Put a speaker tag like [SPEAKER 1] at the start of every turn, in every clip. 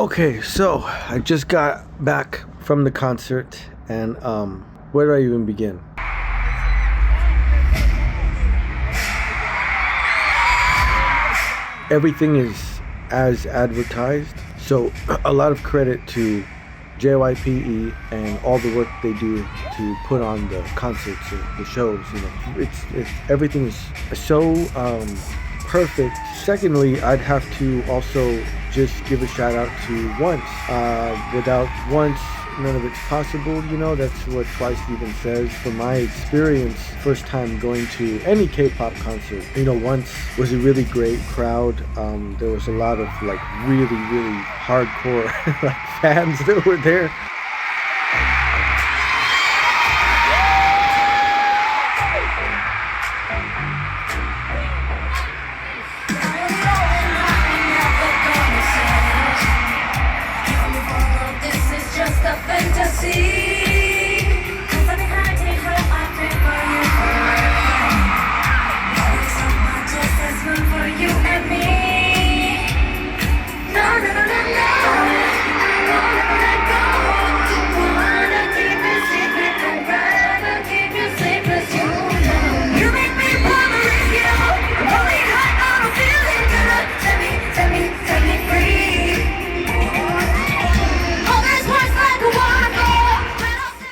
[SPEAKER 1] Okay, so I just got back from the concert, and where do I even begin? Everything is as advertised, so a lot of credit to JYPE and all the work they do to put on the concerts and the shows. You know, it's everything is so perfect. Secondly, I'd have to also just give a shout out to Once. Without Once, none of it's possible. You know, that's what Twice even says. From my experience, first time going to any K-pop concert, you know, Once was a really great crowd. There was a lot of like really hardcore like fans that were there.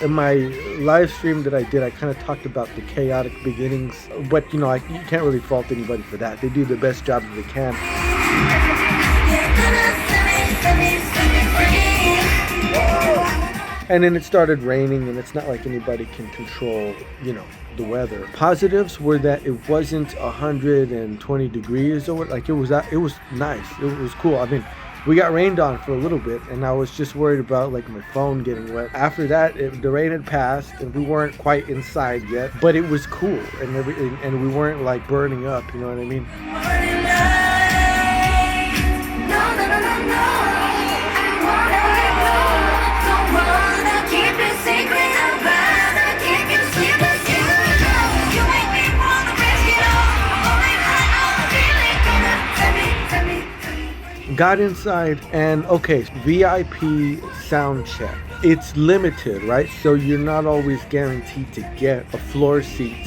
[SPEAKER 1] In my live stream that I did, I kind of talked about the chaotic beginnings, but you know, you can't really fault anybody for that. They do the best job that they can. And then it started raining, and it's not like anybody can control, you know, the weather. Positives were that it wasn't 120 degrees or what, like it was nice. It was cool. I mean, we got rained on for a little bit, and I was just worried about like my phone getting wet. After that, the rain had passed, and we weren't quite inside yet, but it was cool, and we weren't like burning up. You know what I mean? Got inside, and okay, VIP sound check. It's limited, right? So you're not always guaranteed to get a floor seat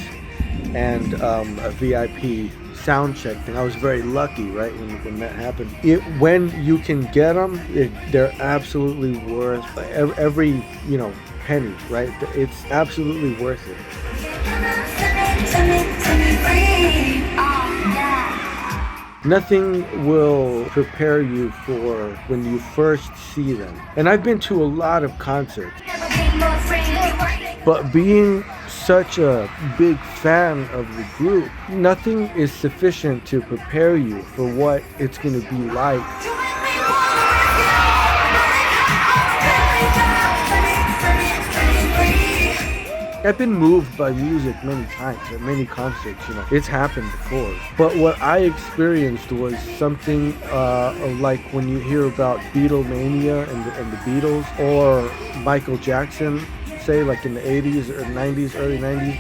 [SPEAKER 1] and a VIP sound check. And I was very lucky, right, when that happened. When you can get them, they're absolutely worth every penny, right? It's absolutely worth it. Nothing will prepare you for when you first see them. And I've been to a lot of concerts, but being such a big fan of the group, nothing is sufficient to prepare you for what it's going to be like. I've been moved by music many times at many concerts, you know, it's happened before. But what I experienced was something like when you hear about Beatlemania and the Beatles, or Michael Jackson, say like in the 80s or 90s, early 90s.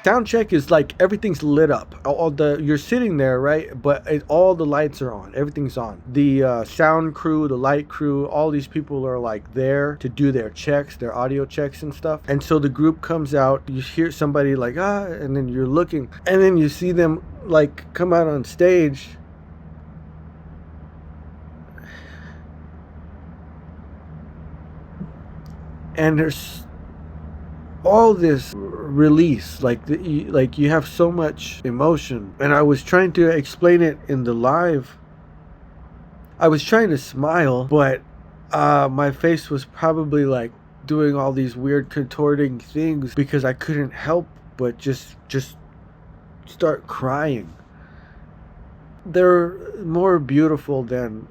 [SPEAKER 1] Soundcheck is like everything's lit up. You're sitting there, right? But all the lights are on. Everything's on. The sound crew, the light crew, all these people are like there to do their checks, their audio checks and stuff. And so the group comes out. You hear somebody like and then you're looking, and then you see them like come out on stage. And there's all this release, like you have so much emotion. And I was trying to explain it in the live. I was trying to smile, but my face was probably like doing all these weird contorting things because I couldn't help but just start crying. They're more beautiful than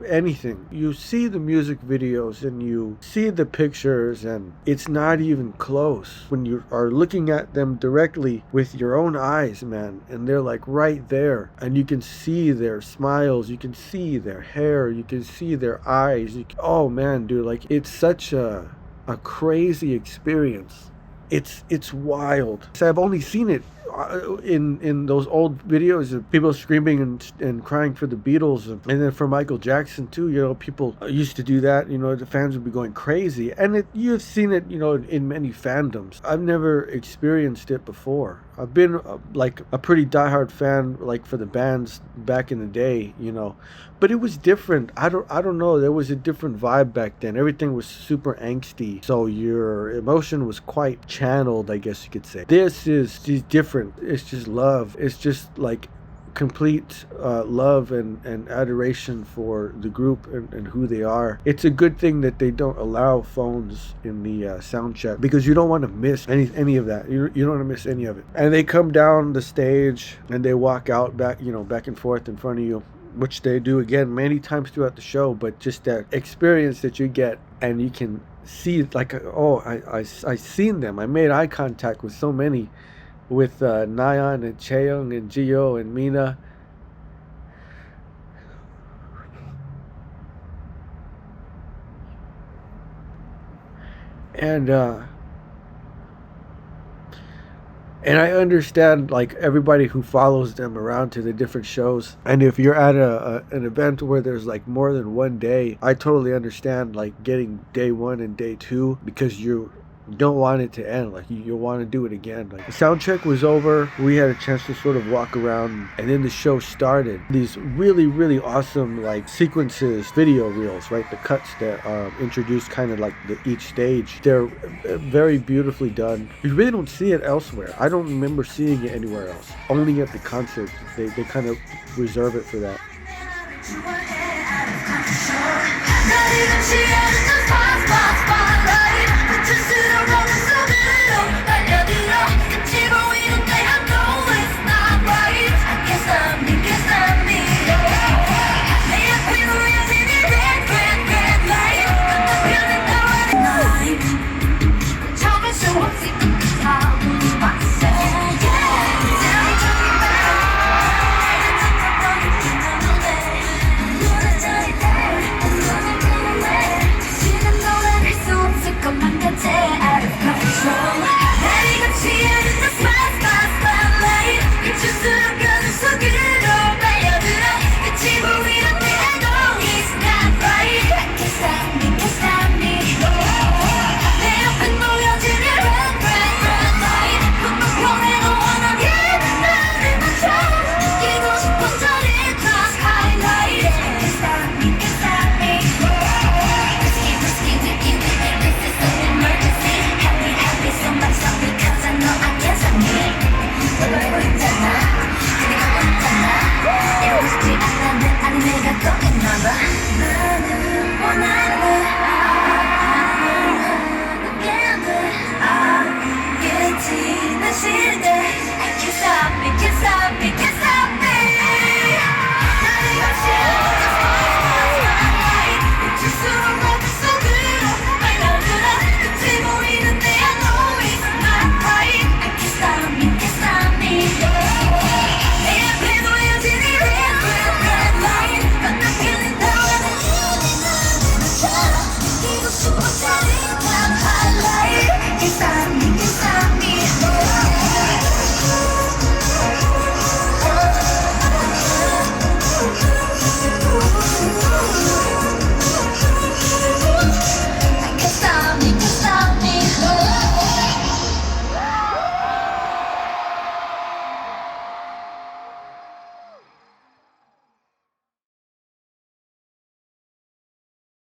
[SPEAKER 1] anything. You see the music videos and you see the pictures, and it's not even close when you are looking at them directly with your own eyes, man, and they're like right there, and you can see their smiles, you can see their hair, you can see their eyes. Oh man, dude, like it's such a crazy experience. It's wild. So I've only seen it in those old videos of people screaming and crying for the Beatles, and then for Michael Jackson too. You know, people used to do that. You know, the fans would be going crazy, and you've seen it, you know, in many fandoms. I've never experienced it before. I've been like a pretty diehard fan, like for the bands back in the day, you know, but it was different. I don't know. There was a different vibe back then. Everything was super angsty, so your emotion was quite channeled, I guess you could say. This is different. It's just love. It's just like complete love and adoration for the group and who they are. It's a good thing that they don't allow phones in the sound check, because you don't want to miss any of that. You don't want to miss any of it. And they come down the stage and they walk out back and forth in front of you, which they do again many times throughout the show. But just that experience that you get, and you can see like, oh, I seen them. I made eye contact with so many, with Nayeon and Chaeyoung and Jihyo and Mina. And I understand like everybody who follows them around to the different shows. And if you're at an event where there's like more than one day, I totally understand like getting day 1 and day 2, because you don't want it to end. Like you want to do it again. Like the sound check was over, we had a chance to sort of walk around, and then the show started. These really, really awesome like sequences, video reels, right? The cuts that introduce kind of like each stage. They're very beautifully done. You really don't see it elsewhere. I don't remember seeing it anywhere else. Only at the concerts. They kind of reserve it for that.